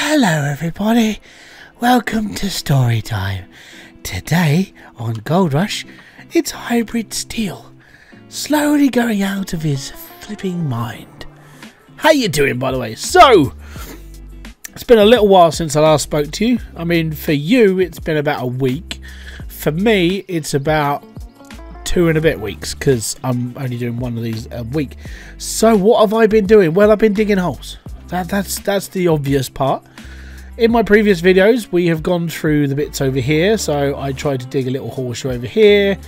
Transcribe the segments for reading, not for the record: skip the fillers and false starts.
Hello everybody, welcome to story time. Today on Gold Rush, it's Hybridsteel, slowly going out of his flipping mind. How you doing, by the way? So, it's been a little while since I last spoke to you. I mean, for you, it's been about a week. For me, it's about 2 and a bit weeks, because I'm only doing one of these a week. So, what have I been doing? Well, I've been digging holes. That's the obvious part. In my previous videos, we have gone through the bits over here. So I tried to dig a little horseshoe over here,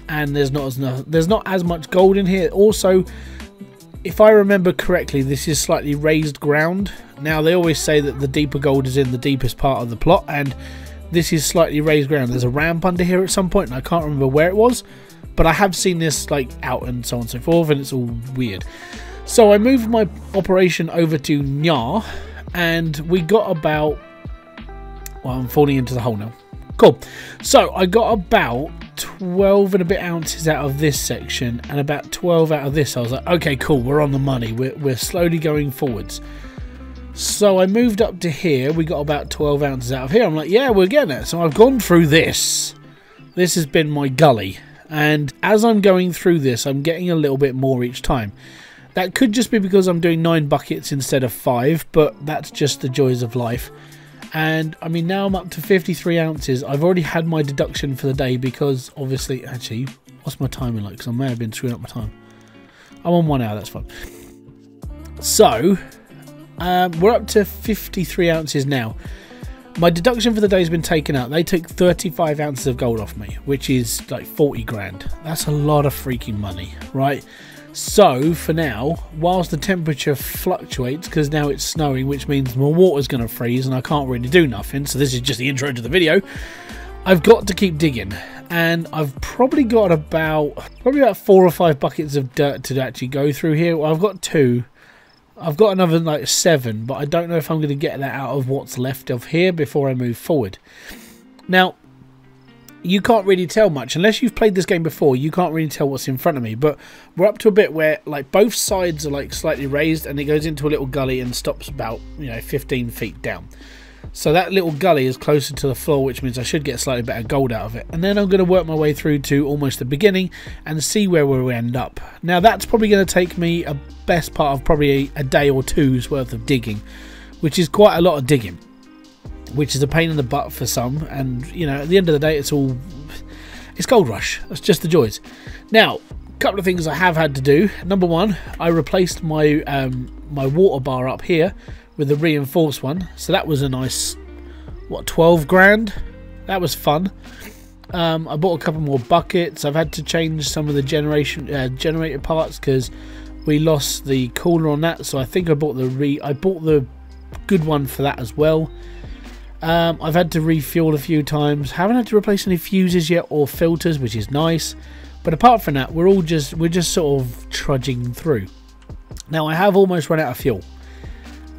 and there's not as much gold in here. Also, if I remember correctly, this is slightly raised ground. Now they always say that the deeper gold is in the deepest part of the plot, and this is slightly raised ground. There's a ramp under here at some point, and I can't remember where it was, but I have seen this like out and so on and so forth, and it's all weird. So I moved my operation over to Nya, and we got about, well, I'm falling into the hole now. Cool. So I got about 12 and a bit ounces out of this section and about 12 out of this. I was like, okay, cool, we're on the money. We're slowly going forwards. So I moved up to here. We got about 12 ounces out of here. I'm like, yeah, we're getting it. So I've gone through this. This has been my gully. And as I'm going through this, I'm getting a little bit more each time. That could just be because I'm doing 9 buckets instead of 5, but that's just the joys of life. And I mean, now I'm up to 53 ounces. I've already had my deduction for the day because obviously, actually, what's my timing like? Because I may have been screwing up my time. I'm on 1 hour, that's fine. So, we're up to 53 ounces now. My deduction for the day has been taken out. They took 35 ounces of gold off me, which is like 40 grand. That's a lot of freaking money, right? So, for now, whilst the temperature fluctuates, because now it's snowing, which means my water's going to freeze and I can't really do nothing, so this is just the intro to the video, I've got to keep digging. And I've probably got about 4 or 5 buckets of dirt to actually go through here. Well, I've got 2. I've got another like 7, but I don't know if I'm going to get that out of what's left of here before I move forward. Now, you can't really tell much unless you've played this game before. You can't really tell what's in front of me, but we're up to a bit where like both sides are like slightly raised, and it goes into a little gully and stops about 15 feet down. So that little gully is closer to the floor, which means I should get slightly better gold out of it. And then I'm going to work my way through to almost the beginning and see where we end up. Now that's probably going to take me a best part of probably a day or two's worth of digging, which is quite a lot of digging, which is a pain in the butt for some. And at the end of the day, it's Gold Rush. That's just the joys. Now, a couple of things I have had to do. Number one, I replaced my my water bar up here with a reinforced one, so that was a nice 12 grand. That was fun. I bought a couple more buckets. I've had to change some of the generator parts because we lost the cooler on that, so I think I bought the good one for that as well. I've had to refuel a few times. Haven't had to replace any fuses yet or filters, which is nice. But apart from that, we're just sort of trudging through. Now I have almost run out of fuel.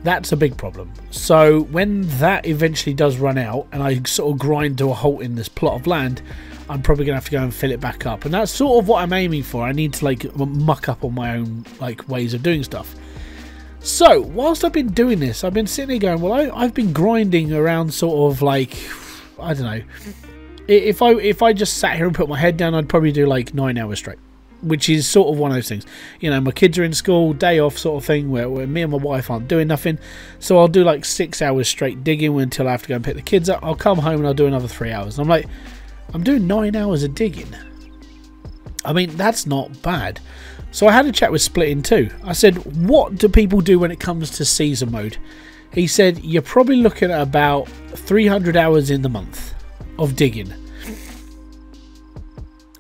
That's a big problem. So when that eventually does run out and I sort of grind to a halt in this plot of land, I'm probably gonna have to go and fill it back up. And that's sort of what I'm aiming for. I need to like muck up on my own like ways of doing stuff. So, whilst I've been doing this, I've been sitting here going, well, I've been grinding around sort of like, I don't know. If I just sat here and put my head down, I'd probably do like 9 hours straight, which is sort of one of those things. My kids are in school, day off sort of thing, where me and my wife aren't doing nothing. So I'll do like 6 hours straight digging until I have to go and pick the kids up. I'll come home and I'll do another 3 hours. And I'm like, I'm doing 9 hours of digging. I mean, that's not bad. So I had a chat with Split in 2. I said, what do people do when it comes to season mode? He said, you're probably looking at about 300 hours in the month of digging.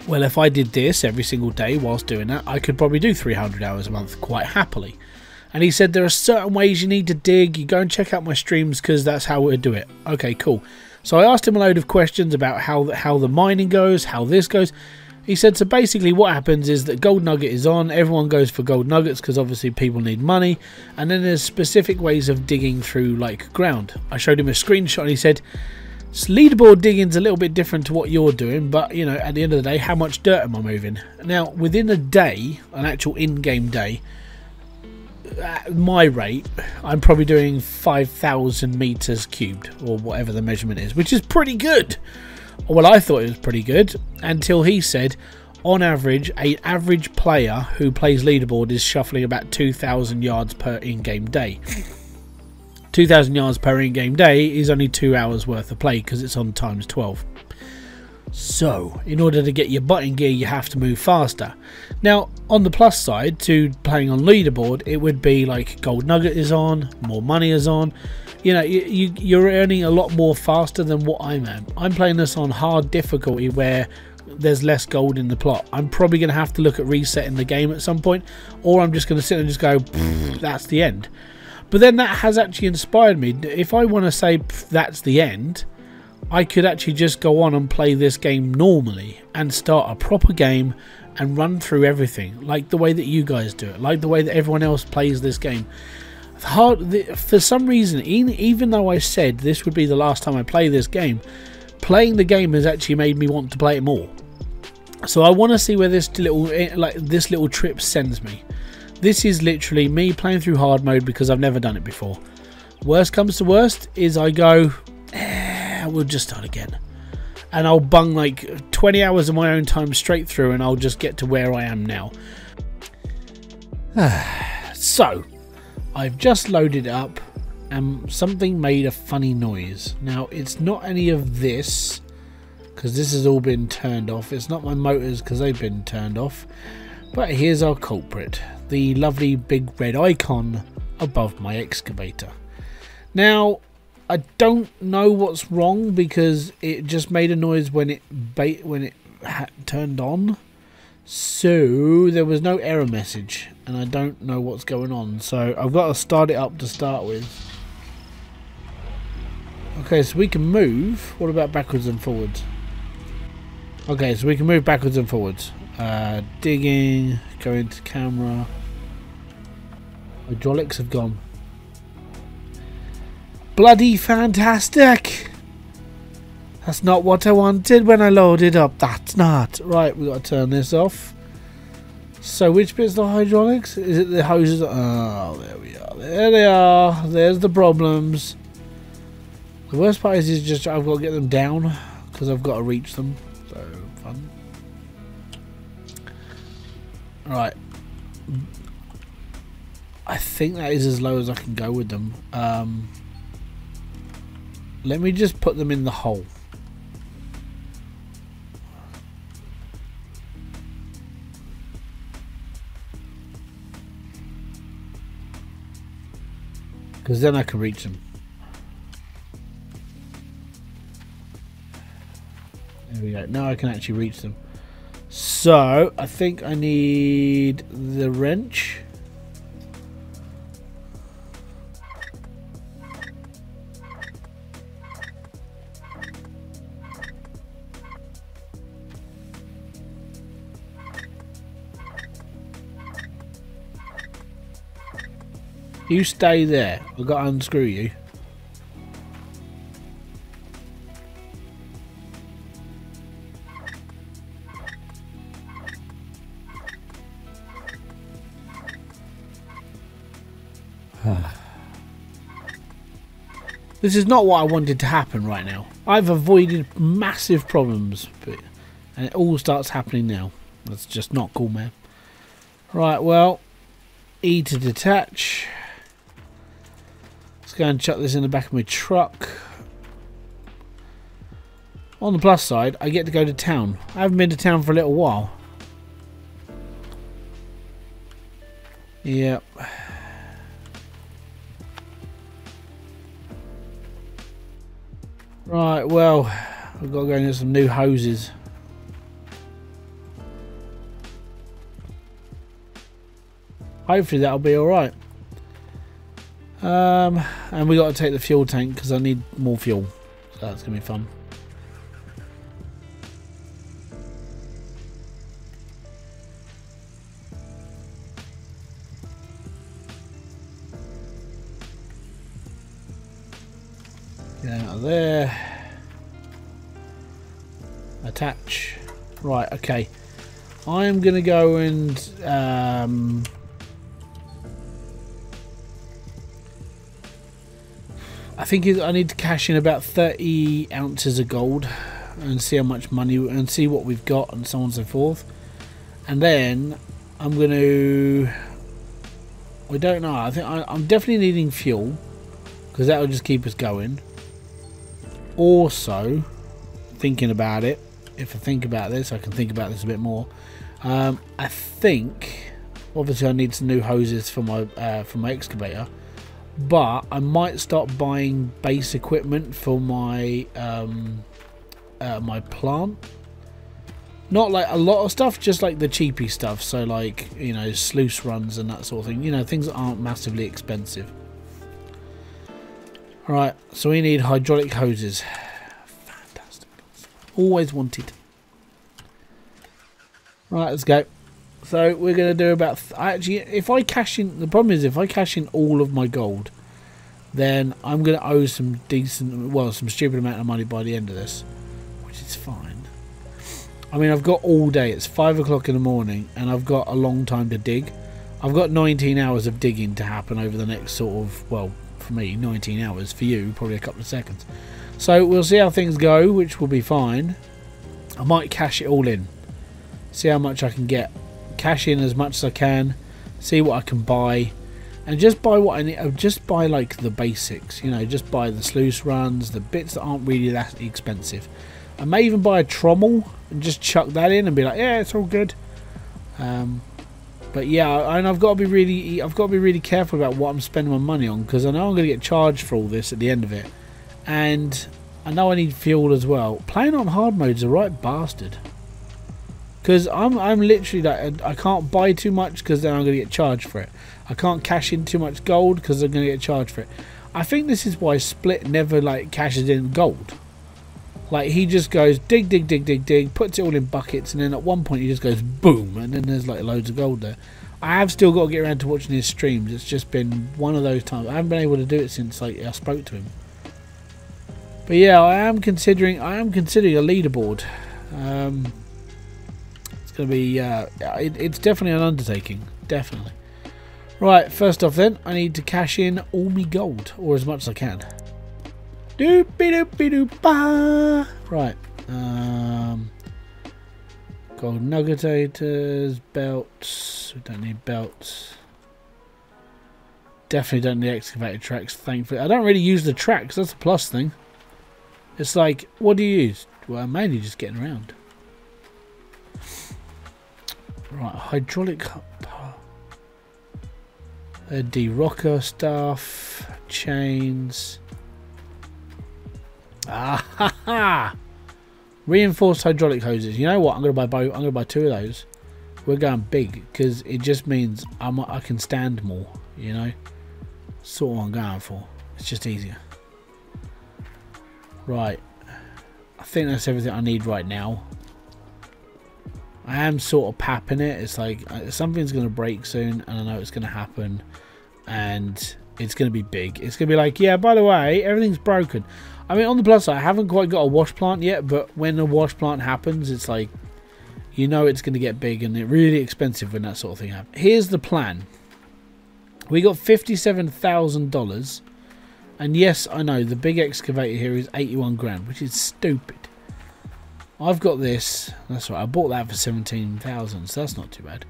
Well, if I did this every single day whilst doing that, I could probably do 300 hours a month quite happily. And he said, there are certain ways you need to dig. You go and check out my streams because that's how we do it. Okay, cool. So I asked him a load of questions about how the mining goes, how this goes. He said, so basically what happens is that gold nugget is on, everyone goes for gold nuggets because obviously people need money, and then there's specific ways of digging through like ground. I showed him a screenshot and he said, leaderboard digging's a little bit different to what you're doing, but at the end of the day, how much dirt am I moving? Now, within a day, an actual in-game day, at my rate, I'm probably doing 5,000 meters cubed, or whatever the measurement is, which is pretty good. Well, I thought it was pretty good until he said, on average, an average player who plays leaderboard is shuffling about 2,000 yards per in-game day. 2,000 yards per in-game day is only 2 hours worth of play because it's on times 12. So, in order to get your butt in gear, you have to move faster. Now, on the plus side to playing on leaderboard, it would be like gold nugget is on, more money is on. You know, you're earning a lot more faster than what I'm at. I'm playing this on hard difficulty where there's less gold in the plot. I'm probably going to have to look at resetting the game at some point, or I'm just going to sit and just go, that's the end. But then that has actually inspired me. If I want to say that's the end, I could actually just go on and play this game normally and start a proper game and run through everything like the way that you guys do it, like the way that everyone else plays this game. For some reason, even though I said this would be the last time I play this game, playing the game has actually made me want to play it more. So I want to see where this little trip sends me. This is literally me playing through hard mode because I've never done it before. Worst comes to worst is I go, we'll just start again, and I'll bung like 20 hours of my own time straight through, and I'll just get to where I am now. So I've just loaded it up and something made a funny noise. Now it's not any of this because this has all been turned off. It's not my motors because they've been turned off. But here's our culprit, the lovely big red icon above my excavator. Now I don't know what's wrong because it just made a noise when it turned on. So there was no error message and I don't know what's going on. So I've got to start it up to start with. Okay, so we can move. What about backwards and forwards? Okay, so we can move backwards and forwards. Digging, go into camera. Hydraulics have gone. Bloody fantastic! That's not what I wanted when I loaded up. That's not. Right, we've got to turn this off. So which bit's the hydraulics? Is it the hoses? Oh, there we are. There they are. There's the problems. The worst part is just I've got to get them down because I've got to reach them. So fun. Right. I think that is as low as I can go with them. Let me just put them in the hole. Because then I can reach them. There we go. Now I can actually reach them. So I think I need the wrench. You stay there. I've got to unscrew you. This is not what I wanted to happen right now. I've avoided massive problems, and it all starts happening now. That's just not cool, man. Right, well, E to detach. Let's go and chuck this in the back of my truck. On the plus side, I get to go to town. I haven't been to town for a little while. Yep. Right, well, I've got to go and get some new hoses. Hopefully that'll be alright. And we got to take the fuel tank because I need more fuel. So that's going to be fun. Get out of there. Attach. Right, okay. I'm going to go and I think I need to cash in about 30 ounces of gold and see how much money and see what we've got and so on and so forth. And then I'm going to... We don't know. I think I'm definitely needing fuel because that will just keep us going. Also, thinking about it, if I think about this, I can think about this a bit more. I think, obviously, I need some new hoses for my excavator. But I might start buying base equipment for my my plant. Not like a lot of stuff, just like the cheapy stuff. So like, you know, sluice runs and that sort of thing. You know, things that aren't massively expensive. Alright, so we need hydraulic hoses. Fantastic. Always wanted. Right, let's go. So we're going to do about... Actually, if I cash in... The problem is if I cash in all of my gold, then I'm going to owe some decent... Well, some stupid amount of money by the end of this. Which is fine. I mean, I've got all day. It's 5 o'clock in the morning and I've got a long time to dig. I've got 19 hours of digging to happen over the next sort of... Well, for me, 19 hours. For you, probably a couple of seconds. So we'll see how things go, which will be fine. I might cash it all in. See how much I can get. Cash in as much as I can, see what I can buy, and just buy what I need. Just buy like the basics, you know, just buy the sluice runs, the bits that aren't really that expensive. I may even buy a trommel and just chuck that in and be like, yeah, it's all good. But yeah, and I've got to be really careful about what I'm spending my money on, because I know I'm going to get charged for all this at the end of it, and I know I need fuel as well. Playing on hard mode's a right bastard. Because I'm literally like, I can't buy too much because then I'm going to get charged for it. I can't cash in too much gold because I'm going to get charged for it. I think this is why Split never like cashes in gold. Like he just goes dig, dig, dig, dig, dig, puts it all in buckets, and then at one point he just goes boom, and then there's like loads of gold there. I have still got to get around to watching his streams. It's just been one of those times. I haven't been able to do it since like I spoke to him. But yeah, I am considering a leaderboard. It's going to be, it's definitely an undertaking, definitely. Right, first off then, I need to cash in all me gold, or as much as I can. Doopy-doopy-doop-ba! Right, gold nuggetators, belts, we don't need belts. Definitely don't need excavator tracks, thankfully. I don't really use the tracks, that's a plus thing. It's like, what do you use? Well, I'm mainly just getting around. Right, hydraulic de-rocker stuff, chains. Ah ha ha! Reinforced hydraulic hoses. You know what? I'm gonna buy 2 of those. We're going big because it just means I can stand more. You know, sort of what I'm going for. It's just easier. Right, I think that's everything I need right now. I am sort of papping it. It's like something's going to break soon, and I know it's going to happen, and it's going to be big. It's going to be like, yeah, by the way, everything's broken. I mean, on the plus side, I haven't quite got a wash plant yet, but when a wash plant happens, it's like, you know, it's going to get big and it's really expensive when that sort of thing happens. Here's the plan. We got $57,000, and yes, I know the big excavator here is 81 grand, which is stupid. I've got this. That's right. I bought that for 17,000, so that's not too bad.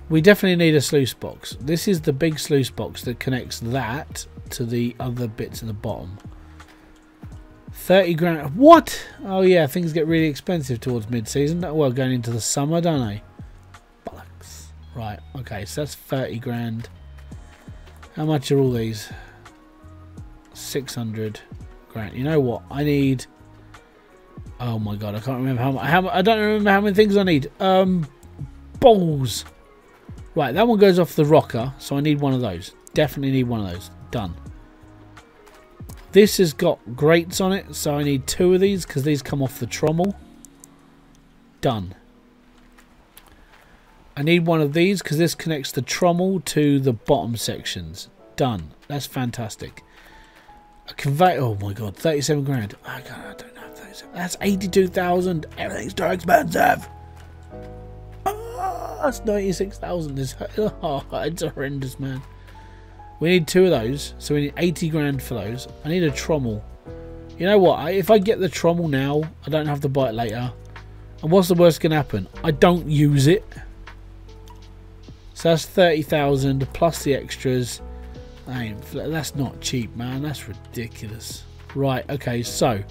We definitely need a sluice box. This is the big sluice box that connects that to the other bits at the bottom. 30 grand. What? Oh yeah, things get really expensive towards mid-season. Well, going into the summer, don't they? Bollocks. Right. Okay, so that's 30 grand. How much are all these? 600 grand. You know what? I need... Oh my god, I can't remember I don't remember how many things I need. Balls. Right, that one goes off the rocker, so I need one of those. Definitely need one of those. Done. This has got grates on it, so I need 2 of these because these come off the trommel. Done. I need one of these because this connects the trommel to the bottom sections. Done. That's fantastic. A conveyor. Oh my god, 37 grand. Oh god, I don't know. That's 82,000. Everything's too expensive. Oh, that's 96,000. It's horrendous, man. We need 2 of those, so we need 80 grand for those. I need a trommel. You know what? If I get the trommel now, I don't have to buy it later. And what's the worst can happen? I don't use it. So that's 30,000 plus the extras. That's not cheap, man. That's ridiculous. Right, okay, so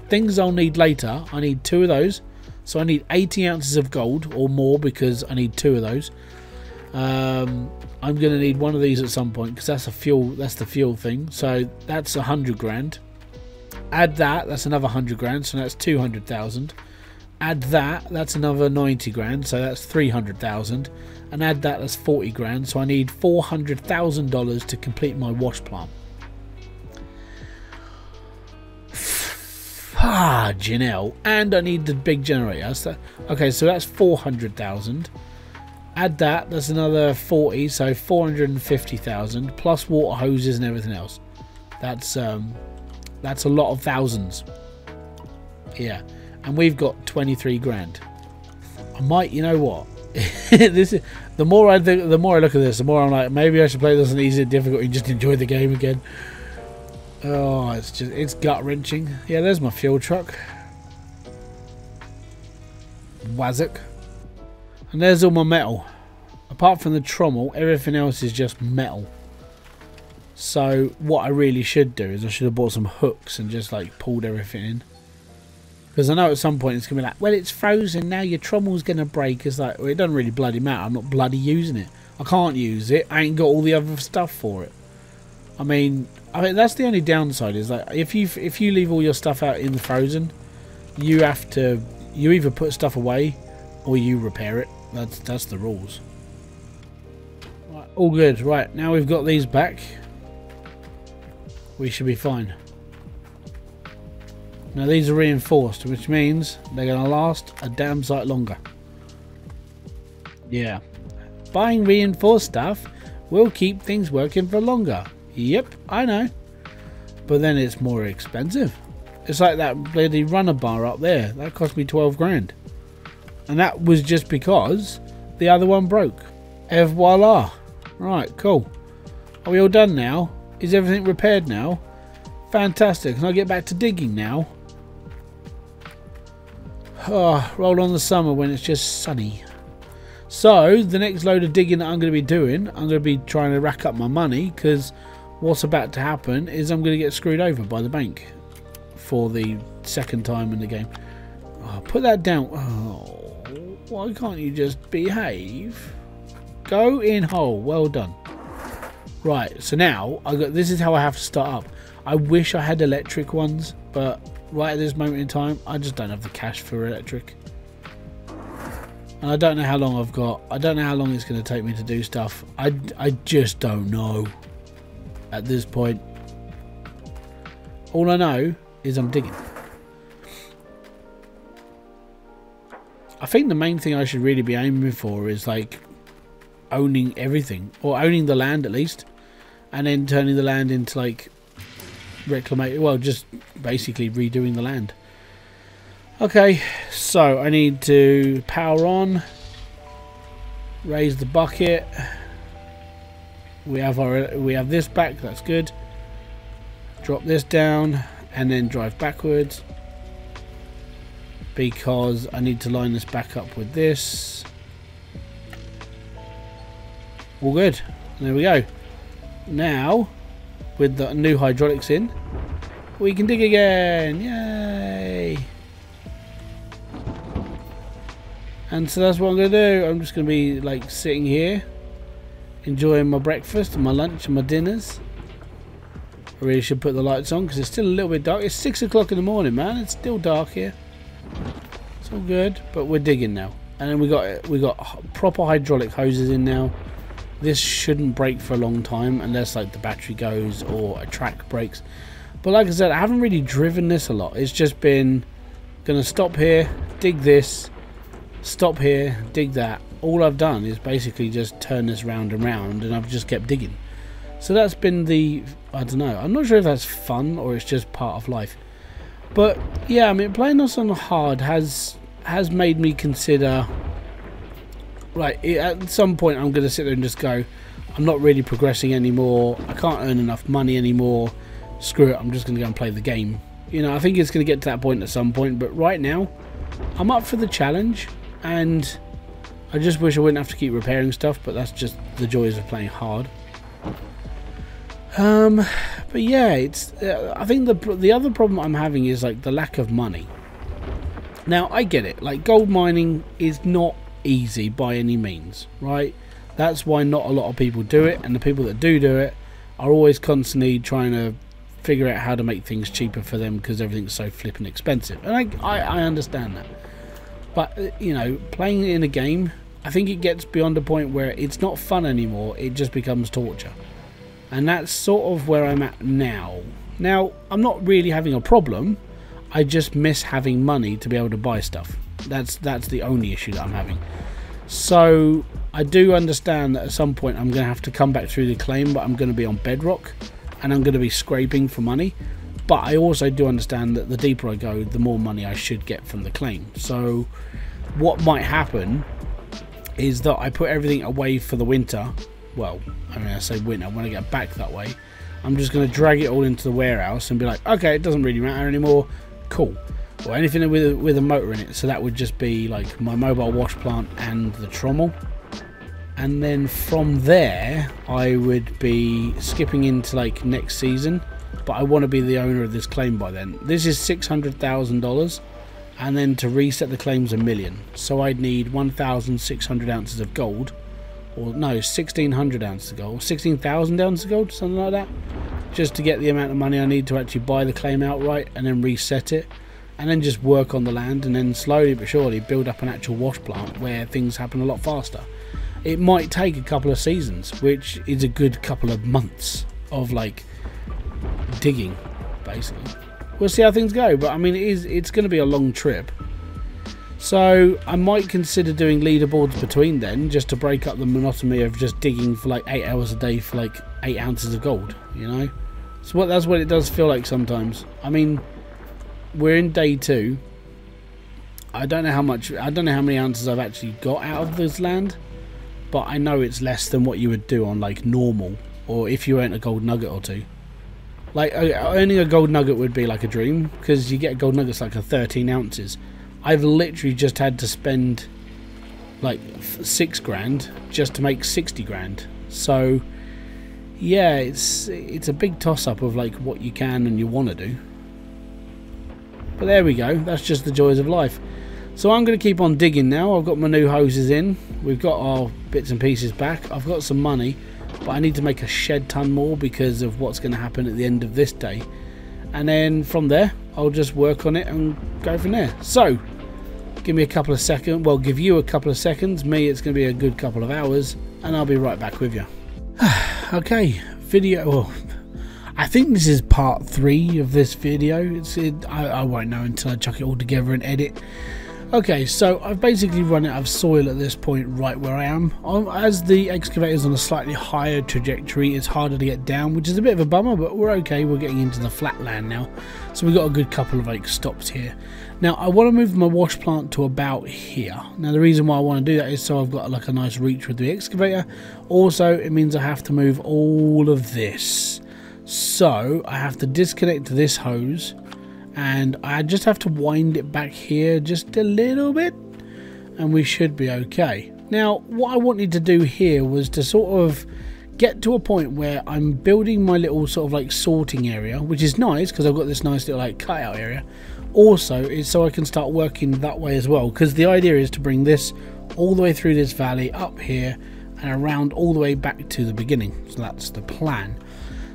things I'll need later. I need 2 of those. So I need 80 ounces of gold or more because I need 2 of those. I'm going to need one of these at some point because that's the fuel thing. So that's 100 grand. Add that, that's another 100 grand, so that's 200,000. Add that, that's another 90 grand, so that's 300,000. And add that, that's 40 grand, so I need $400,000 to complete my wash plant. Janelle, and I need the big generator. Okay, so that's 400,000. Add that, that's another 40, so 450,000 plus water hoses and everything else. That's a lot of thousands. Yeah, and we've got 23 grand. I might, you know what? This is the more I think, the more I look at this, the more I'm like, maybe I should play this on easy difficulty and just enjoy the game again. Oh, it's gut wrenching. Yeah, there's my fuel truck. Wazzock. And there's all my metal. Apart from the trommel, everything else is just metal. So what I really should do is I should have bought some hooks and just like pulled everything in. Because I know at some point it's going to be like, well, it's frozen now, your trommel's going to break. It's like, well, it doesn't really bloody matter. I'm not bloody using it. I can't use it. I ain't got all the other stuff for it. I mean that's the only downside is like if you leave all your stuff out in the frozen, you either put stuff away or you repair it. That's the rules. Right, all good. Right, now we've got these back. We should be fine. Now these are reinforced, which means they're going to last a damn sight longer. Yeah. Buying reinforced stuff will keep things working for longer. Yep, I know. But then it's more expensive. It's like that bloody runner bar up there. That cost me 12 grand. And that was just because the other one broke. Et voila. Right, cool. Are we all done now? Is everything repaired now? Fantastic. Can I get back to digging now? Oh, roll on the summer when it's just sunny. So, the next load of digging that I'm going to be doing, I'm going to be trying to rack up my money because what's about to happen is I'm going to get screwed over by the bank for the second time in the game. Oh, put that down. Oh, why can't you just behave? Go in hole. Well done. Right, so now this is how I have to start up. I wish I had electric ones, but right at this moment in time, I just don't have the cash for electric. And I don't know how long I've got. I don't know how long it's going to take me to do stuff. I just don't know at this point. All I know is I'm digging. I think the main thing I should really be aiming for is like owning everything, or owning the land at least, and then turning the land into like reclamation. Well, just basically redoing the land. Okay, so I need to power on, raise the bucket. We have this back. That's good. Drop this down and then drive backwards because I need to line this back up with this. All good. There we go. Now, with the new hydraulics in, we can dig again. Yay! And so that's what I'm going to do. I'm just going to be like sitting here, enjoying my breakfast and my lunch and my dinners. I really should put the lights on because it's still a little bit dark. It's 6 o'clock in the morning, man. It's still dark here. It's all good, but we're digging now. And then we got proper hydraulic hoses in now. This shouldn't break for a long time unless like the battery goes or a track breaks. But like I said, I haven't really driven this a lot. It's just been gonna stop here, dig this, stop here, dig that. All I've done is basically just turn this round and round, and I've just kept digging. So that's been the, I don't know, I'm not sure if that's fun or it's just part of life. But yeah, I mean, playing this on hard has made me consider, right, at some point I'm going to sit there and just go, I'm not really progressing anymore. I can't earn enough money anymore. Screw it, I'm just going to go and play the game. You know, I think it's going to get to that point at some point, but right now, I'm up for the challenge, and I just wish I wouldn't have to keep repairing stuff, but that's just the joys of playing hard. But yeah, it's I think the other problem I'm having is like the lack of money. Now, I get it, like gold mining is not easy by any means, right? That's why not a lot of people do it, and the people that do it are always constantly trying to figure out how to make things cheaper for them because everything's so flippin' expensive. And I understand that. But, you know, playing in a game, I think it gets beyond a point where it's not fun anymore, it just becomes torture. And that's sort of where I'm at now. Now, I'm not really having a problem, I just miss having money to be able to buy stuff. That's the only issue that I'm having. So, I do understand that at some point I'm going to have to come back through the claim, but I'm going to be on bedrock, and I'm going to be scraping for money. But I also do understand that the deeper I go, the more money I should get from the claim. So, what might happen is that I put everything away for the winter. Well, I mean, I say winter, when I get back that way, I'm just going to drag it all into the warehouse and be like, okay, it doesn't really matter anymore, cool. Or anything with a motor in it, so that would just be like my mobile wash plant and the trommel. And then from there, I would be skipping into like next season, but I want to be the owner of this claim by then. This is $600,000, and then to reset the claim's $1 million. So I'd need 1,600 ounces of gold, or no, 1,600 ounces of gold, 16,000 ounces of gold, something like that, just to get the amount of money I need to actually buy the claim outright and then reset it, and then just work on the land, and then slowly but surely build up an actual wash plant where things happen a lot faster. It might take a couple of seasons, which is a good couple of months of like digging, basically. We'll see how things go, but I mean it's going to be a long trip. So I might consider doing leaderboards between then, just to break up the monotony of just digging for like 8 hours a day for like 8 ounces of gold, you know? So that's what it does feel like sometimes. I mean, we're in day 2. I don't know how many ounces I've actually got out of this land, but I know it's less than what you would do on like normal, or if you earned a gold nugget or two. Like earning a gold nugget would be like a dream, because you get gold nuggets like a 13 ounces. I've literally just had to spend like 6 grand just to make 60 grand. So yeah, it's a big toss up of like what you can and you want to do. But there we go, that's just the joys of life. So I'm going to keep on digging now. I've got my new hoses in, we've got our bits and pieces back, I've got some money, but I need to make a shed ton more because of what's going to happen at the end of this day. And then from there, I'll just work on it and go from there. So, give me a couple of seconds, well, give you a couple of seconds, me it's going to be a good couple of hours, and I'll be right back with you. Okay, video, well, I think this is part 3 of this video. I won't know until I chuck it all together and edit. Okay, so I've basically run out of soil at this point right where I am. As the excavator's on a slightly higher trajectory, it's harder to get down, which is a bit of a bummer, but we're okay. We're getting into the flat land now. So we've got a good couple of like stops here. Now, I want to move my wash plant to about here. Now, the reason why I want to do that is so I've got like a nice reach with the excavator. Also, it means I have to move all of this. So, I have to disconnect this hose, and I just have to wind it back here just a little bit, and we should be okay. Now, what I wanted to do here was to sort of get to a point where I'm building my little sort of like sorting area, which is nice because I've got this nice little like cutout area. Also, it's so I can start working that way as well, because the idea is to bring this all the way through this valley up here and around all the way back to the beginning. So that's the plan.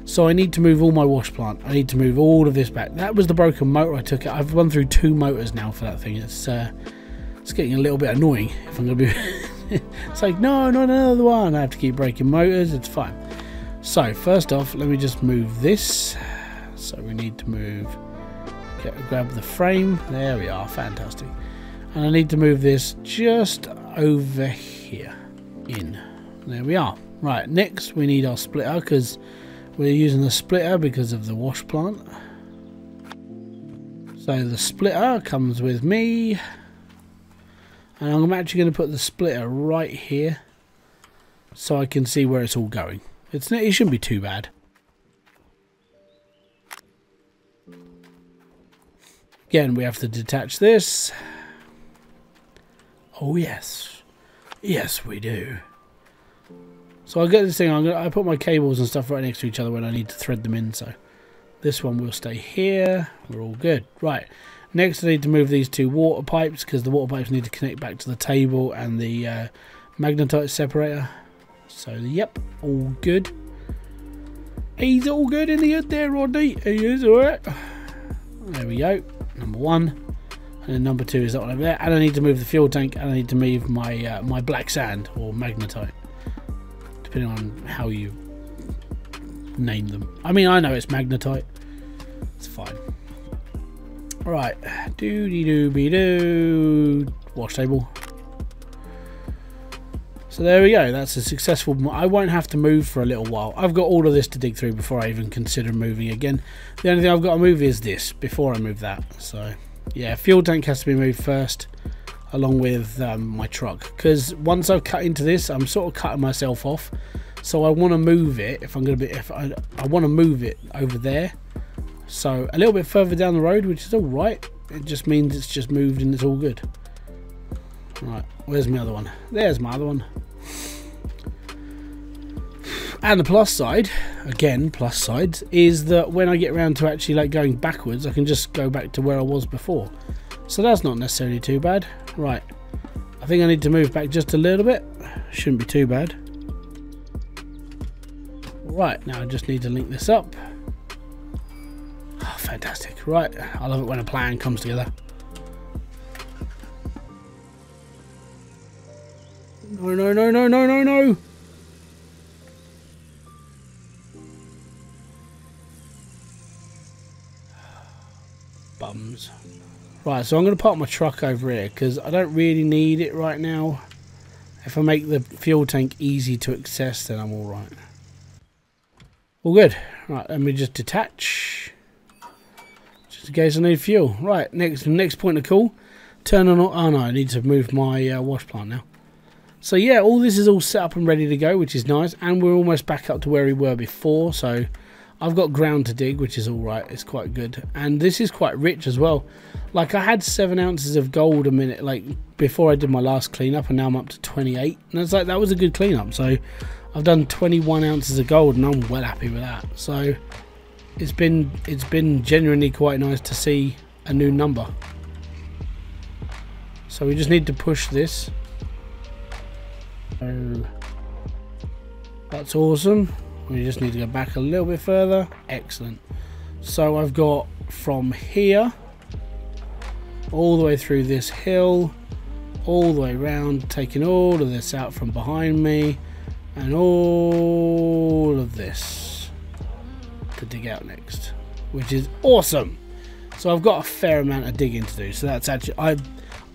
So I need to move all my wash plant. I need to move all of this back. That was the broken motor I took. I've run through 2 motors now for that thing. It's getting a little bit annoying. If I'm gonna be, it's like no, not another one. I have to keep breaking motors. It's fine. So first off, let me just move this. So we need to move. Grab the frame. There we are. Fantastic. And I need to move this just over here. In. There we are. Right. Next, we need our splitter because we're using the splitter because of the wash plant. So the splitter comes with me. And I'm actually going to put the splitter right here. so I can see where it's all going. It shouldn't be too bad. Again, we have to detach this. Oh yes, yes we do. So I get this thing. I put my cables and stuff right next to each other when I need to thread them in. So this one will stay here. We're all good. Right. Next, I need to move these two water pipes because the water pipes need to connect back to the table and the magnetite separator. So yep, all good. He's all good in the end there, Rodney. He is alright. There we go. Number 1. And then number 2 is that one over there. And I need to move the fuel tank, and I need to move my my black sand or magnetite, depending on how you name them. I mean, I know it's magnetite. It's fine. Right. Doo-dee-doo-be-doo. Wash table. So there we go. That's a successful. I won't have to move for a little while. I've got all of this to dig through before I even consider moving again. The only thing I've got to move is this before I move that. So yeah, fuel tank has to be moved first, along with my truck. Because once I've cut into this, I'm sort of cutting myself off. So I want to move it. If I'm going to be, if I want to move it over there. So a little bit further down the road, which is all right. It just means it's just moved and it's all good. Right, where's my other one? There's my other one. And the plus side, again, plus sides, is that when I get around to actually like going backwards, I can just go back to where I was before. So that's not necessarily too bad. Right, I think I need to move back just a little bit. Shouldn't be too bad. Right, now I just need to link this up. Oh, fantastic. Right, I love it when a plan comes together. No, no, no, no, no, no, no. Bums. Right, so I'm going to park my truck over here because I don't really need it right now. If I make the fuel tank easy to access, then I'm all right. All good. Right, let me just detach. Just in case I need fuel. Right, next point of call. Turn on. Oh no, I need to move my wash plant now. So yeah, all this is all set up and ready to go, which is nice. And we're almost back up to where we were before. So I've got ground to dig, which is all right. It's quite good. And this is quite rich as well. Like I had 7 ounces of gold a minute, like before I did my last cleanup, and now I'm up to 28. And it's like, that was a good cleanup. So I've done 21 ounces of gold and I'm well happy with that. So it's been genuinely quite nice to see a new number. So we just need to push this. So that's awesome. We just need to go back a little bit further. Excellent. So I've got from here all the way through this hill, all the way around, taking all of this out from behind me, and all of this to dig out next, which is awesome. So I've got a fair amount of digging to do. So that's actually, I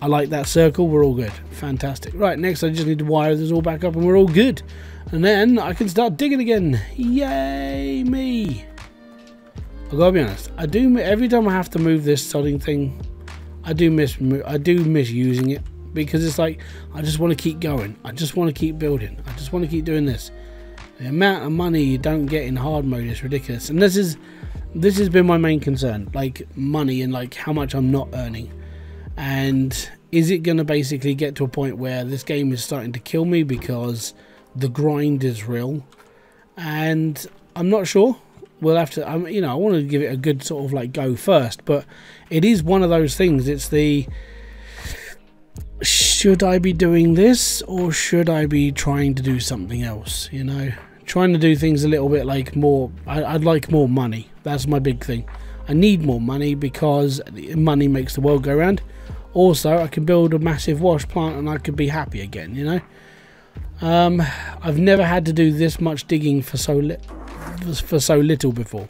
like that circle. We're all good. Fantastic. Right, next I just need to wire this all back up and we're all good. And then I can start digging again. Yay me. I've got to be honest. I do, every time I have to move this sodding thing, I do miss using it. Because it's like, I just want to keep going. I just want to keep building. I just want to keep doing this. The amount of money you don't get in hard mode is ridiculous. And this has been my main concern. Like money and like how much I'm not earning. And is it going to basically get to a point where this game is starting to kill me because the grind is real? And I'm not sure. We'll have to, you know, I want to give it a good sort of like go first. But it is one of those things. It's the, should I be doing this or should I be trying to do something else? You know, trying to do things a little bit like more, I'd like more money. That's my big thing. I need more money because money makes the world go round. Also, I can build a massive wash plant and I could be happy again, you know. I've never had to do this much digging for so little before.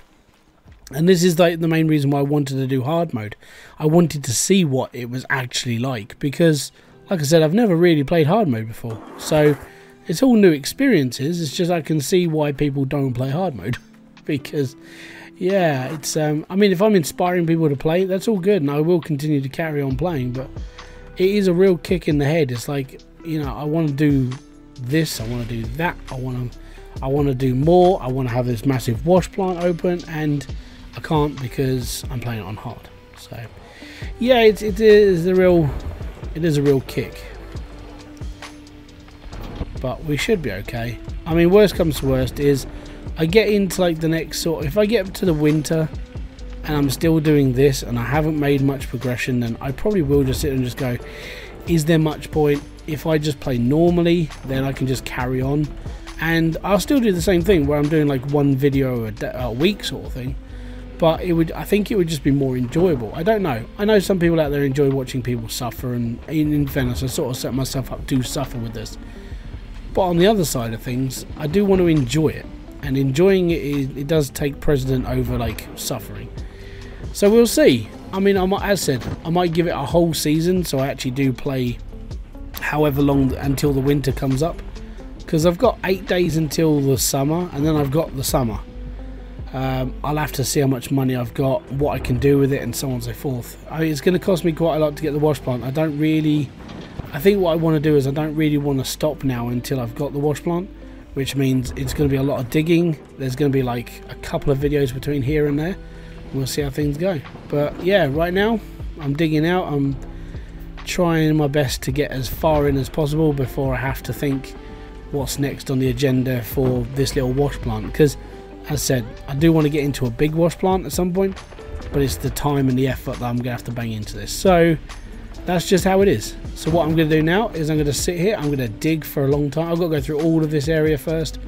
And this is like the main reason why I wanted to do hard mode. I wanted to see what it was actually like because, like I said, I've never really played hard mode before. So it's all new experiences. It's just I can see why people don't play hard mode because, yeah, it's I mean, if I'm inspiring people to play, that's all good, and I will continue to carry on playing. But it is a real kick in the head. It's like, you know, I want to do this, I want to do that, I want to do more, I want to have this massive wash plant open, and I can't because I'm playing it on hard. So yeah, it is a real kick, but we should be okay. I mean, worst comes to worst is I get into like the next sort, if I get to the winter and I'm still doing this and I haven't made much progression, then I probably will just sit and just go, is there much point? If I just play normally, then I can just carry on, and I'll still do the same thing where I'm doing like one video a week sort of thing, but I think it would just be more enjoyable. I don't know, I know some people out there enjoy watching people suffer, and in fairness, I sort of set myself up to suffer with this, but on the other side of things, I do want to enjoy it, and enjoying it does take precedent over like suffering. So we'll see. I mean, as I said, I might give it a whole season, so I actually do play however long until the winter comes up, because I've got 8 days until the summer, and then I've got the summer. I'll have to see how much money I've got, what I can do with it, and so on and so forth. I mean, it's going to cost me quite a lot to get the wash plant. I think what I want to do is I don't really want to stop now until I've got the wash plant, which means it's going to be a lot of digging. There's going to be like a couple of videos between here and there. We'll see how things go. But yeah, right now I'm digging out. I'm trying my best to get as far in as possible before I have to think what's next on the agenda for this little wash plant, because as I said, I do want to get into a big wash plant at some point, but it's the time and the effort that I'm gonna have to bang into this. So that's just how it is. So what I'm gonna do now is I'm gonna sit here, I'm gonna dig for a long time. I've got to go through all of this area first,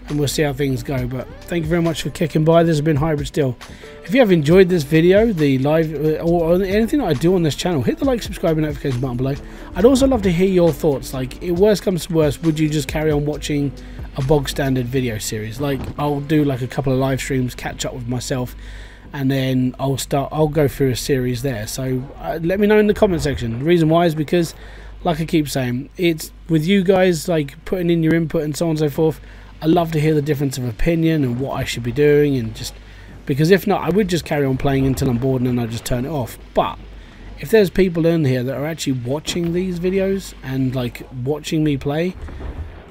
and we'll see how things go. But thank you very much for kicking by. This has been Hybridsteel. If you have enjoyed this video, the live or anything that I do on this channel, hit the like, subscribe and notification button below. I'd also love to hear your thoughts. Like, if worst comes to worst, would you just carry on watching a bog standard video series? Like, I'll do like a couple of live streams, catch up with myself, and then I'll go through a series there. So let me know in the comment section. The reason why is because, like I keep saying, it's with you guys like putting in your input and so on and so forth. I love to hear the difference of opinion and what I should be doing, and just because if not, I would just carry on playing until I'm bored and then I just turn it off. But if there's people in here that are actually watching these videos and like watching me play,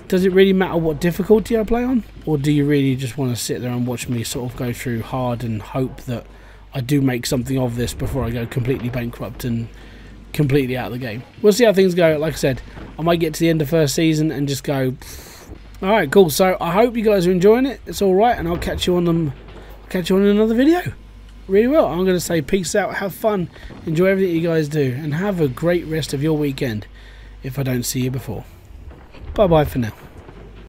does it really matter what difficulty I play on, or do you really just want to sit there and watch me sort of go through hard and hope that I do make something of this before I go completely bankrupt and completely out of the game? We'll see how things go. Like I said, I might get to the end of first season and just go, alright, cool. So I hope you guys are enjoying it. It's alright, and I'll catch you on them. I'll catch you on another video. Really well. I'm going to say peace out, have fun, enjoy everything you guys do, and have a great rest of your weekend if I don't see you before. Bye bye for now.